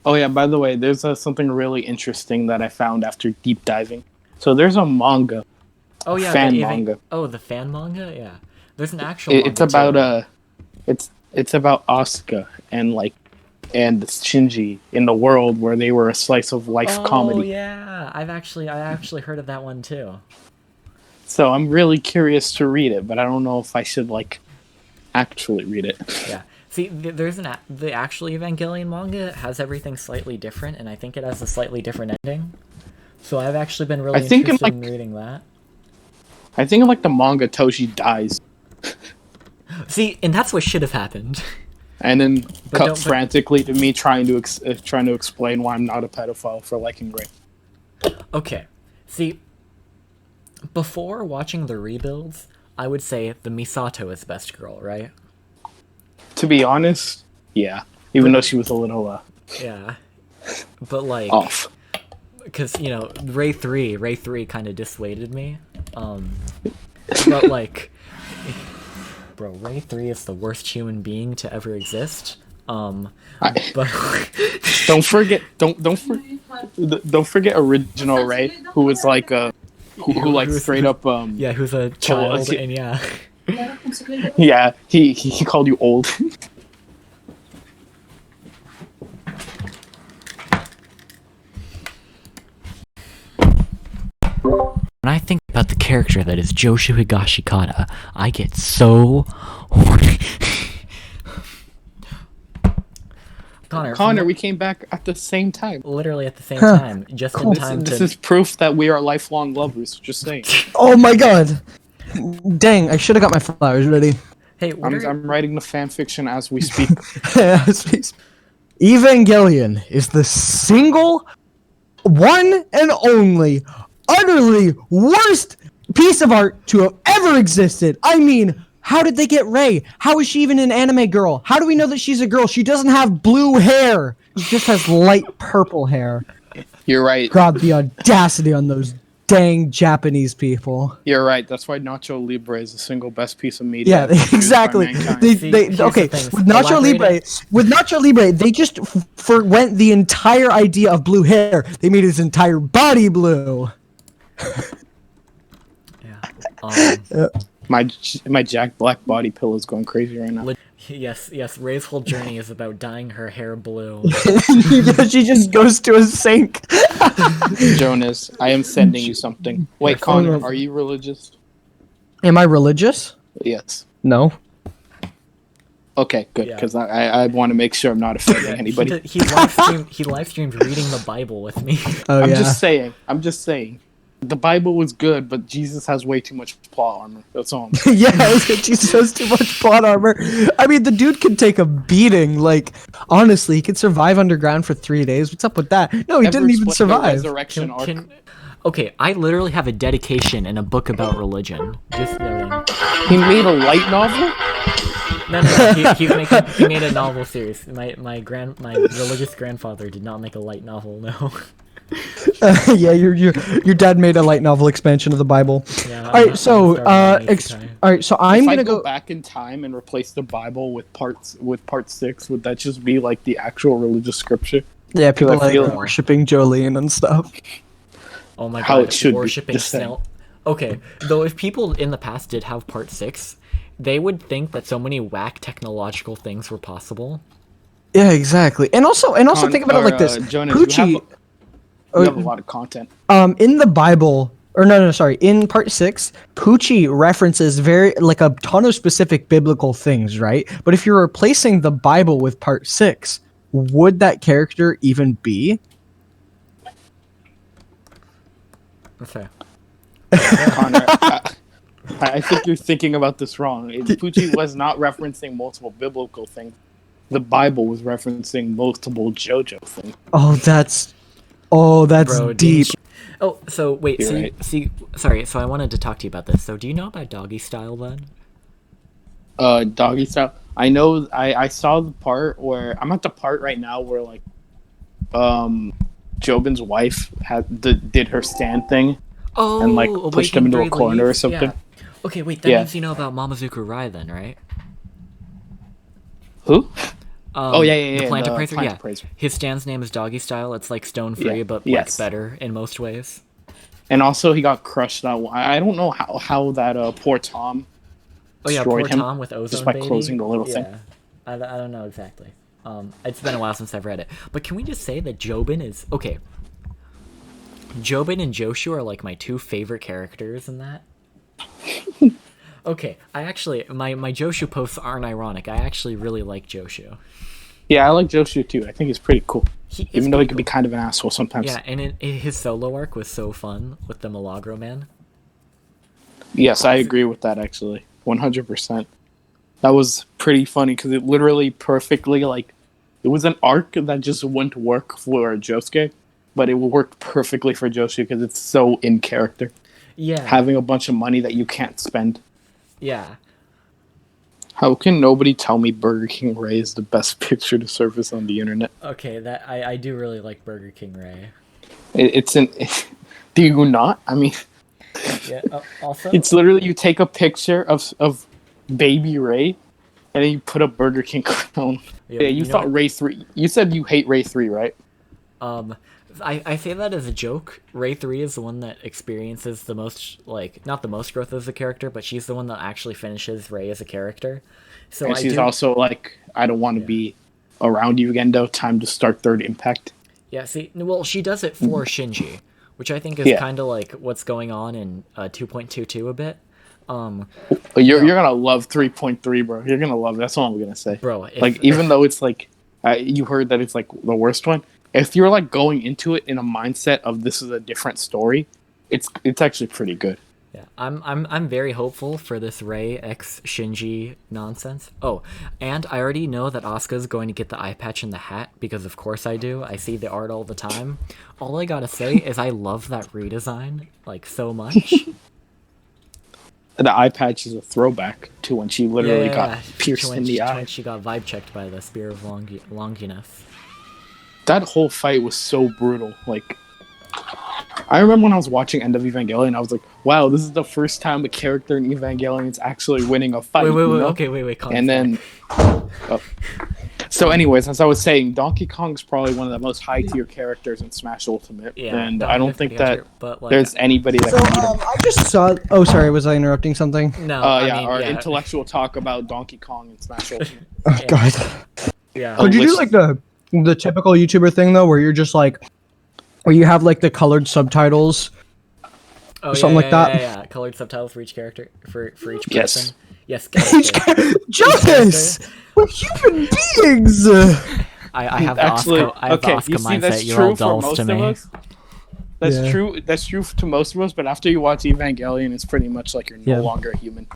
Oh yeah, by the way, there's something really interesting that I found after deep diving. So there's a manga, Oh a yeah, fan manga. the fan manga. Yeah, there's an actual It's manga about too. it's about Asuka and Shinji in the world where they were a slice of life Oh comedy. yeah, I actually heard of that one too. So I'm really curious to read it, but I don't know if I should actually read it. Yeah. See, the actual Evangelion manga has everything slightly different, and I think it has a slightly different ending. So I've actually been I really think in interested in reading that. the manga Toshi dies See, and that's what should have happened. and then But cut don't. But frantically to me trying to explain why I'm not a pedophile for liking Ray. okay. See, before watching the rebuilds, I would say the Misato is best girl, right? To be honest, yeah. Even But though she was a little yeah, but like, off. because Ray 3 kind of dissuaded me. But like, bro, Ray 3 is the worst human being to ever exist. I, But don't forget original Ray, who was who like straight up yeah, who's a told, child, and yeah. yeah, he called you old. When I think about the character that is Joshu Higashikata, I get so horny. Connor, we came back at the same time. Literally at the same time, just in time This to. is proof that we are lifelong lovers. Just saying. Oh my god! Dang, I should have got my flowers ready. Hey, I'm writing the fan fiction as we speak. Evangelion is the single, one and only, utterly worst piece of art to have ever existed. I mean, how did they get Rei? How is she even an anime girl? How do we know that she's a girl? She doesn't have blue hair. She just has light purple hair. You're right. God, the audacity on those dang Japanese people. You're right. That's why Nacho Libre is the single best piece of media. Yeah, exactly. Okay, with Nacho Libre, they just forwent the entire idea of blue hair. They made his entire body blue. Yeah. My Jack Black body pillow is going crazy right now. Yes. Ray's whole journey is about dyeing her hair blue. Yeah, she just goes to a sink. Jonas, I am sending you something. Wait, Connor, are you religious? Am I religious? Yes. No. Okay, good, because I want to make sure I'm not offending anybody. He live streamed reading the Bible with me. Oh, I'm just saying. The Bible was good, but Jesus has way too much plot armor. That's all. Yeah, Jesus has too much plot armor. I mean, the dude can take a beating. Like, honestly, he could survive underground for 3 days. What's up with that? No, he didn't even survive. Resurrection arc. Okay, I literally have a dedication and a book about religion. Just noting. He made a light novel? No. He made a novel series. My religious grandfather did not make a light novel. No. Yeah, your dad made a light novel expansion of the Bible. Yeah, all right, so I'm gonna go back in time and replace the Bible with part 6. Would that just be like the actual religious scripture? Yeah, people like worshiping Jolene and stuff. Oh my god, how it should worshiping Snell. Okay, though if people in the past did have part 6, they would think that so many whack technological things were possible. Yeah, exactly. And also think about it like this. Jonas, Poochie, you have a lot of content. In the Bible, in part 6, Poochie references a ton of specific biblical things, right? But if you're replacing the Bible with part 6, would that character even be? Okay. Connor, I think you're thinking about this wrong. Poochie was not referencing multiple biblical things. The Bible was referencing multiple JoJo things. Oh, that's Bro, deep. Oh, so wait, Right. so I wanted to talk to you about this. So do you know about Doggy Style then? Doggy Style. I know. I saw the part where I'm at the part right now where Jobin's wife did her stand thing. Oh, and pushed him into a corner or something. Yeah. Okay, wait, that means you know about Mamazuku Rai then, right? Who? Oh yeah, yeah, The yeah. Plant the Appraiser, Plant yeah. Appraiser. His stand's name is Doggy Style. It's like stone free, Yeah, but yes. like better in most ways. And also, he got crushed. That I don't know how that poor Tom Oh yeah, destroyed poor him Tom with just Ozone by Baby. closing the little thing. Yeah, I don't know exactly. It's been a while since I've read it. But can we just say that Jobin is okay? Jobin and Joshu are like my two favorite characters in that. Okay, I actually my Joshu posts aren't ironic. I actually really like Joshu. Yeah, I like Joshua too. I think he's pretty cool. He is Even though he pretty can be kind of an asshole sometimes. Yeah, and his solo arc was so fun with the Milagro Man. Yes, I agree with that actually. 100%. That was pretty funny because it literally perfectly it was an arc that just wouldn't work for Josuke, but it worked perfectly for Joshi because it's so in character. Yeah. Having a bunch of money that you can't spend. Yeah. How can nobody tell me Burger King Ray is the best picture to surface on the internet? Okay, that I do really like Burger King Ray. It's an. Do you not? I mean, Yeah. Also, it's literally you take a picture of baby Ray, and then you put a Burger King crown. Yeah, you thought know, Ray 3. You said you hate Ray 3, right? I say that as a joke. Ray 3 is the one that experiences the most, like, not the most growth as a character, but she's the one that actually finishes Ray as a character. So And she's also like, I don't want to be around you again, though. Time to start Third Impact. Yeah, see, well, she does it for Shinji, which I think is kind of like what's going on in 2.22 a bit. You're gonna love 3.3, bro. You're gonna love it. That's all I'm gonna say. Bro, even though it's like, you heard that it's like the worst one. If you're like going into it in a mindset of this is a different story, it's actually pretty good. Yeah, I'm very hopeful for this Ray x Shinji nonsense. Oh, and I already know that Asuka's going to get the eye patch and the hat because of course I do. I see the art all the time. All I gotta say is I love that redesign like so much. The eye patch is a throwback to when she literally got pierced in the eye. When she got vibe checked by the Spear of Longinus. That whole fight was so brutal. Like, I remember when I was watching End of Evangelion, I was like, wow, this is the first time a character in Evangelion is actually winning a fight. Wait, and then, so anyways, as I was saying, Donkey Kong's probably one of the most high-tier characters in Smash Ultimate, and I don't think that there's anybody that can beat him. I just saw... Oh, sorry, was I interrupting something? No, our intellectual talk about Donkey Kong and Smash Ultimate. Oh, God. Yeah. Could you do like the typical YouTuber thing, though, where you're just like... Where you have like the colored subtitles... Oh, something like that. Yeah. Colored subtitles for each character, for each person. Yes. Jonas, we're human beings. I have actually, the Oscar mindset. You're all dolls to me. That's true. That's true to most of us. But after you watch Evangelion, it's pretty much like you're no longer a human.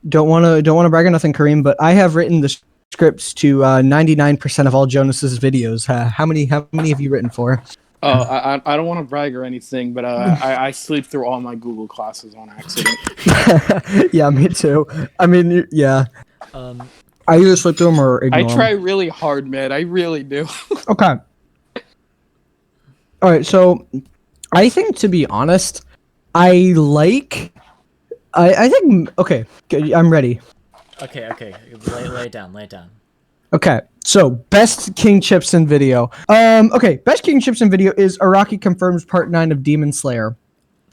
Don't want to brag or nothing, Kareem, but I have written the scripts to 99% of all Jonas's videos. How many have you written for? I don't want to brag or anything, but I sleep through all my Google classes on accident. Yeah, me too. I mean, yeah. I either sleep through them or ignore I try really hard, man. I really do. Okay. All right, so I think, to be honest, I think... Okay, I'm ready. Okay. Lay it down. Okay, so best King Chipson video. Okay, best King Chipson video is Araki confirms part 9 of Demon Slayer.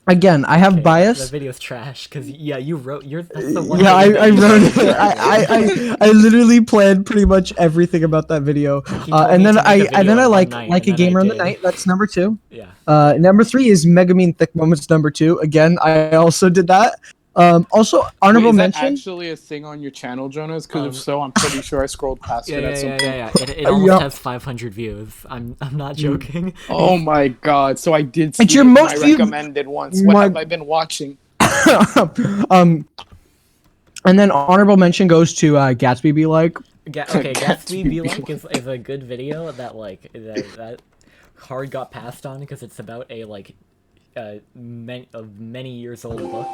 Again, I have bias. That video's trash because you wrote. That's the one. Yeah, I wrote it. I literally planned pretty much everything about that video. And then I like a gamer in the night. That's number 2. Yeah. Number 3 is Megumin Thick Moments. Number 2. Again, I also did that. Also, honorable mention. Is that actually a thing on your channel, Jonas? Because if so, I'm pretty sure I scrolled past it at some point. Yeah. It almost has 500 views. I'm not joking. Oh my god! So I did see it's your most viewed... recommended once. What have I been watching? And then honorable mention goes to Gatsby Be Like. Gatsby Be Like is a good video that hard got passed on because it's about a many years old book.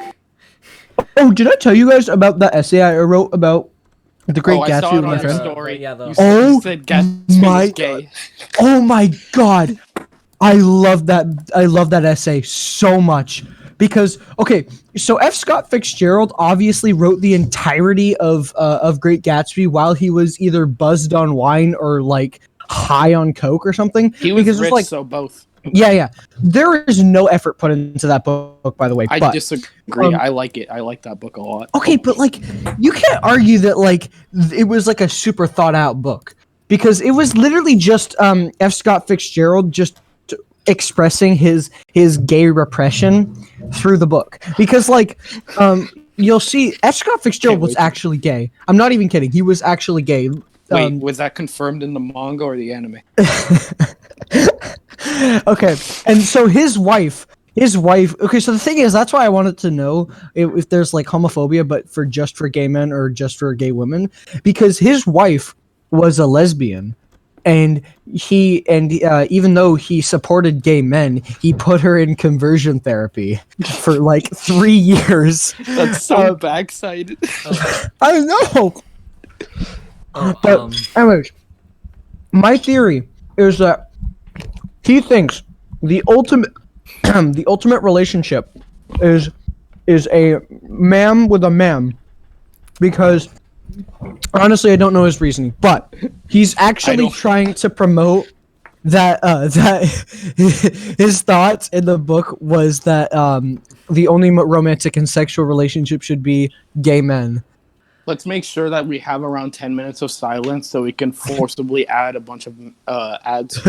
Oh, did I tell you guys about that essay I wrote about the Great Gatsby with my friend? Story. You said Gatsby was gay. Oh my god, I love that essay so much because okay, so F. Scott Fitzgerald obviously wrote the entirety of Great Gatsby while he was either buzzed on wine or like high on coke or something. He was because rich, it's like, so both. yeah. There is no effort put into that book, by the way. I but, disagree. I like it. I like that book a lot. Okay, but like, you can't argue that like it was like a super thought out book because it was literally just F. Scott Fitzgerald just expressing his gay repression through the book. Because like, you'll see F. Scott Fitzgerald was actually gay. I'm not even kidding. He was actually gay. Wait, was that confirmed in the manga or the anime? Okay, and so his wife. Okay, so the thing is, that's why I wanted to know if there's like homophobia, but for gay men or just for gay women, because his wife was a lesbian, and even though he supported gay men, he put her in conversion therapy for like 3 years. That's so backsided. I know. But anyways, my theory is that he thinks the ultimate relationship is a man with a man, because honestly I don't know his reasoning, but he's actually trying to promote that his thoughts in the book was that the only romantic and sexual relationship should be gay men. Let's make sure that we have around 10 minutes of silence so we can forcibly add a bunch of ads.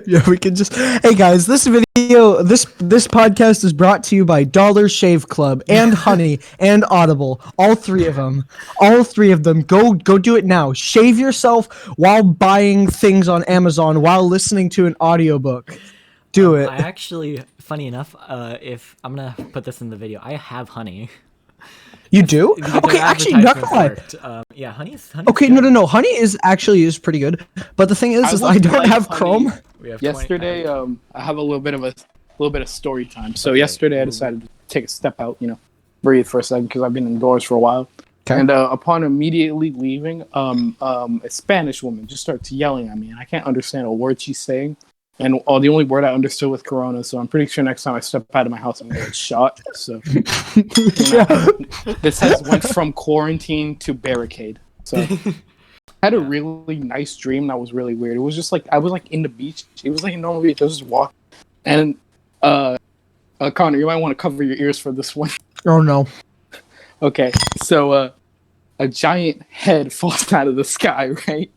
Yeah, we can just. Hey guys, this podcast is brought to you by Dollar Shave Club and Honey and Audible. All three of them. Go do it now. Shave yourself while buying things on Amazon while listening to an audiobook. Do it. I actually, funny enough, if I'm gonna put this in the video, I have Honey. You do? Okay, actually, not gonna lie. Yeah, honey's okay, good. no. Honey is pretty good. But the thing is I don't have Chrome. Yesterday, I have a little bit of story time. So yesterday, I decided to take a step out, breathe for a second because I've been indoors for a while. Okay. And upon immediately leaving, a Spanish woman just starts yelling at me, and I can't understand a word she's saying. And the only word I understood was Corona, so I'm pretty sure next time I step out of my house, I'm going to get shot. So this has went from quarantine to barricade. So I had a really nice dream that was really weird. It was just like I was like in the beach. It was like a normal beach. I was just walking, and Connor, you might want to cover your ears for this one. Oh no. Okay, so a giant head falls out of the sky, right?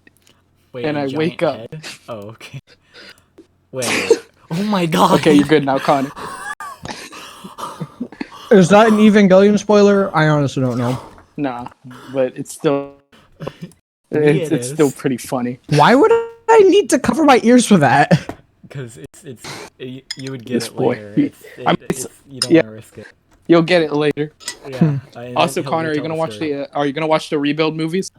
Wait, and I wake up. Head? Oh, okay. Wait. Oh my god. Okay, you're good now, Connor. Is that an Evangelion spoiler? I honestly don't know. Nah, but it's still it's still pretty funny. Why would I need to cover my ears for that? Because you would get this it boy. later. You don't want to risk it. You'll get it later. Yeah. Also, Connor, are you gonna watch the Rebuild movies?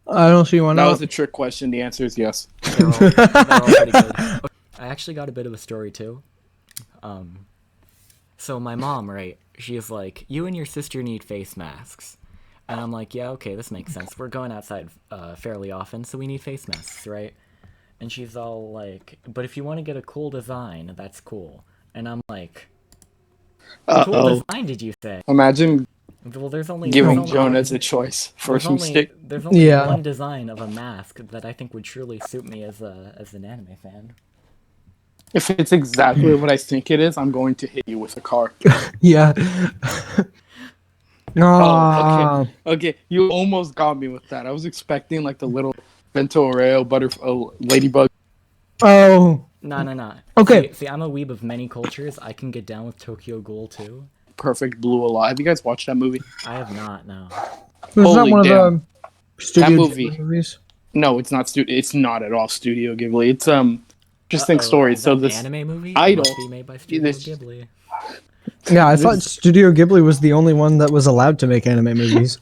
I don't see one. That was a trick question. The answer is yes. They're all pretty good. I actually got a bit of a story too. So my mom, right? She's like, "You and your sister need face masks," and I'm like, "Yeah, okay, this makes sense. We're going outside fairly often, so we need face masks, right?" And she's all like, "But if you want to get a cool design, that's cool." And I'm like, "Cool design, did you say?" Imagine well, there's only Jonas a choice for some stick. There's only one design of a mask that I think would truly suit me as an anime fan. If it's exactly what I think it is, I'm going to hit you with a car. Yeah. Oh, okay. You almost got me with that. I was expecting like the little Vento Oreo ladybug. Oh. No. Okay. See, I'm a weeb of many cultures. I can get down with Tokyo Ghoul too. Perfect Blue a lot. Have you guys watched that movie? I have not. No. Is that one of the Studio Ghibli movies? No, it's not. It's not at all Studio Ghibli. It's interesting story. So this anime movie Idol must be made by Studio Ghibli. Yeah, I thought Studio Ghibli was the only one that was allowed to make anime movies.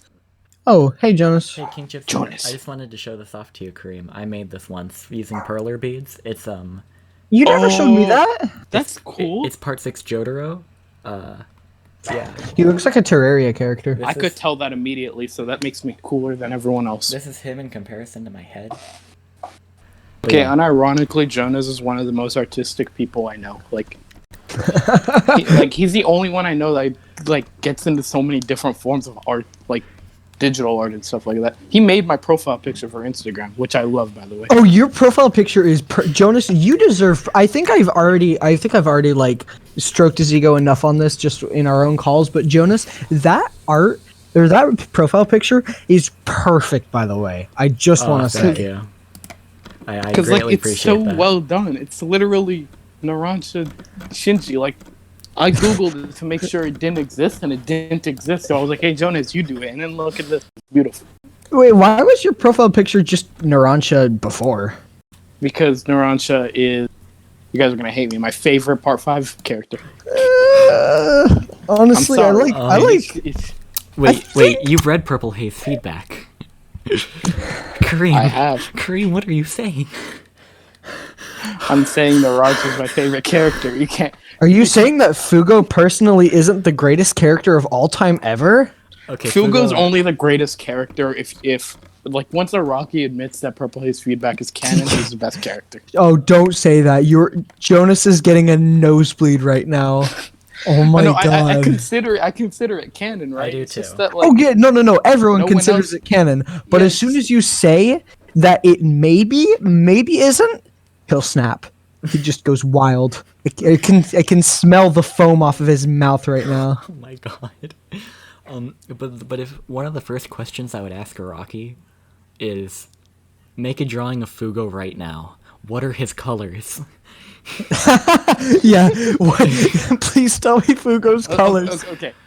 Oh, hey Jonas. Hey King Chips. Jonas. I just wanted to show this off to you, Kareem. I made this once using perler beads. It's You never showed me that. That's cool. It's part 6 Jotaro. Yeah. He looks like a Terraria character. I could tell that immediately, so that makes me cooler than everyone else. This is him in comparison to my head. Okay, unironically, Jonas is one of the most artistic people I know. Like, He's the only one I know that like gets into so many different forms of art, like digital art and stuff like that. He made my profile picture for Instagram, which I love, by the way. Oh, your profile picture is Jonas. You deserve. I think I've already like stroked his ego enough on this just in our own calls. But Jonas, that art or that profile picture is perfect. By the way, I just want to say. Thank you. I Because greatly it's appreciate so that. well done. It's literally Narancia Shinji. Like I googled it to make sure it didn't exist, and it didn't exist. So I was like, "Hey Jonas, you do it." And then look at this, it's beautiful. Wait, why was your profile picture just Narancia before? Because Narancia is, you guys are gonna hate me, my favorite Part 5 character. Honestly, I sorry. like. Wait, you've read Purple Haze feedback. Kareem, I have. Kareem, what are you saying? I'm saying Narancia is my favorite character. You can't. Are you saying that Fugo personally isn't the greatest character of all time ever? Okay, Fugo's only the greatest character if like once Araki admits that Purple Haze feedback is canon, he's the best character. Oh, don't say that. Jonas is getting a nosebleed right now. Oh my No, god. I consider it canon, right? I do It's just too. that, like, Oh yeah, no. Everyone No one considers else- it canon. But as Yes. soon as you say that it maybe isn't, he'll snap. He just goes wild. I can smell the foam off of his mouth right now. Oh my god. But if one of the first questions I would ask Araki is, make a drawing of Fugo right now. What are his colors? Yeah. What? Please tell me Fugo's colors.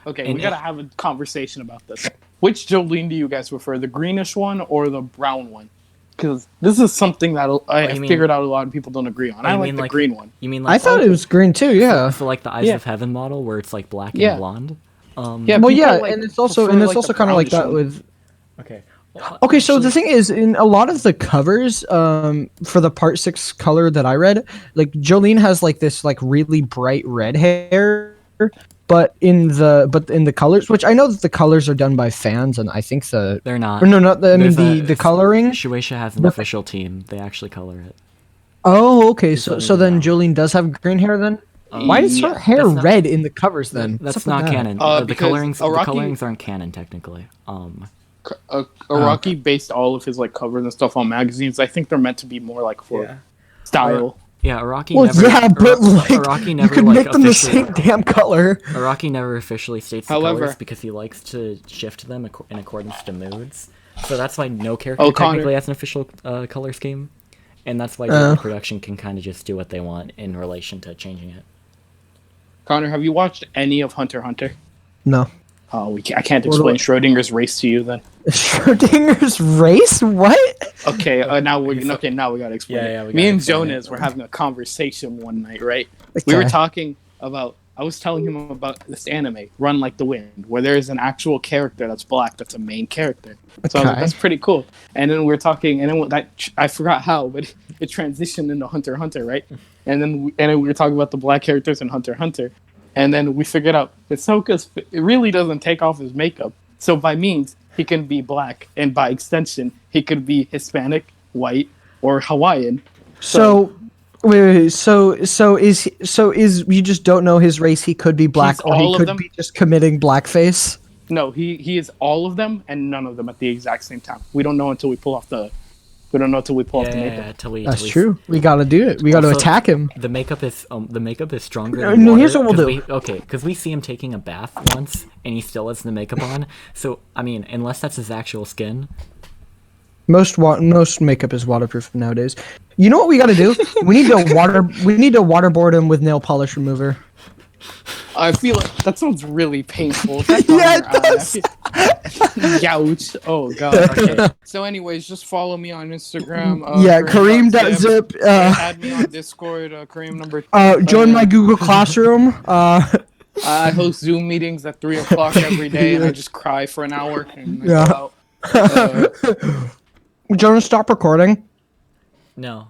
Okay. And We gotta have a conversation about this. Which Jolene do you guys prefer, the greenish one or the brown one? Because this is something that I you mean- figured out a lot of people don't agree on. I you like mean the like- green one. You mean like I thought it was green too. Yeah. so like the Eyes Yeah. of Heaven model where it's like black Yeah. and blonde? Yeah, Well, people, yeah, like, and it's also prefer, the kind of like brownish that one. with. Okay. Okay, so the thing is, in a lot of the covers, for the Part 6 color that I read, like Jolene has like this like really bright red hair, but in the colors, which I know that the colors are done by fans, and I think They're not. or no, not the, I mean There's the coloring. Shueisha has an The- official team. They actually color it. Oh, okay, so only then brown. Jolene does have green hair then. Why is her yeah, hair that's not- red in the covers then? That's What's up with not that? canon. The Because colorings the Araki- colorings aren't canon technically. Araki based all of his like covers and stuff on magazines. I think they're meant to be more like for style. Yeah, Araki Well, never. yeah, but like Araki you never could like make them the officially. same damn color. Araki never officially states the However- colors because he likes to shift them in accordance to moods. So that's why no character Oh, Connor. technically has an official color scheme, and that's why Disney production can kind of just do what they want in relation to changing it. Connor, have you watched any of Hunter x Hunter? No. Oh, I can't do explain I- Schrodinger's race to you then. Schrodinger's race? What? Okay, now we gotta explain. Yeah, it. we Me gotta and explain Jonas it. were having a conversation one night, right? We were Okay. talking about. I was telling him about this anime, Run Like the Wind, where there is an actual character that's black that's a main character. So I was like, Okay. that's pretty cool. And then we were talking, and then I forgot how, but it transitioned into Hunter x Hunter, right? And then we were talking about the black characters in Hunter x Hunter. And then we figured out Hisoka's it really doesn't take off his makeup. So by means, he can be black, and by extension, he could be Hispanic, white, or Hawaiian. So wait, so is you just don't know his race? He could be black, He's or all he of could them. be just committing blackface. No, he is all of them and none of them at the exact same time. We don't know until we pull off the makeup. Yeah, till we. That's true. We gotta do it. We gotta Also, attack him. The makeup is stronger. No, Than no, water, here's what we'll 'cause do. because we see him taking a bath once, and he still has the makeup on. So I mean, unless that's his actual skin. Most makeup is waterproof nowadays. You know what we gotta do? We need to waterboard him with nail polish remover. I feel like that sounds really painful. If that's Yeah, on it your does. eye, Youch. Oh god. Okay. So, anyways, just follow me on Instagram. Yeah, Kareem.zip. Add me on Discord. Kareem number. Join my Google Classroom. I host Zoom meetings at 3:00 every day, and I just cry for an hour. And I Yeah. go out. Jonas, stop recording. No.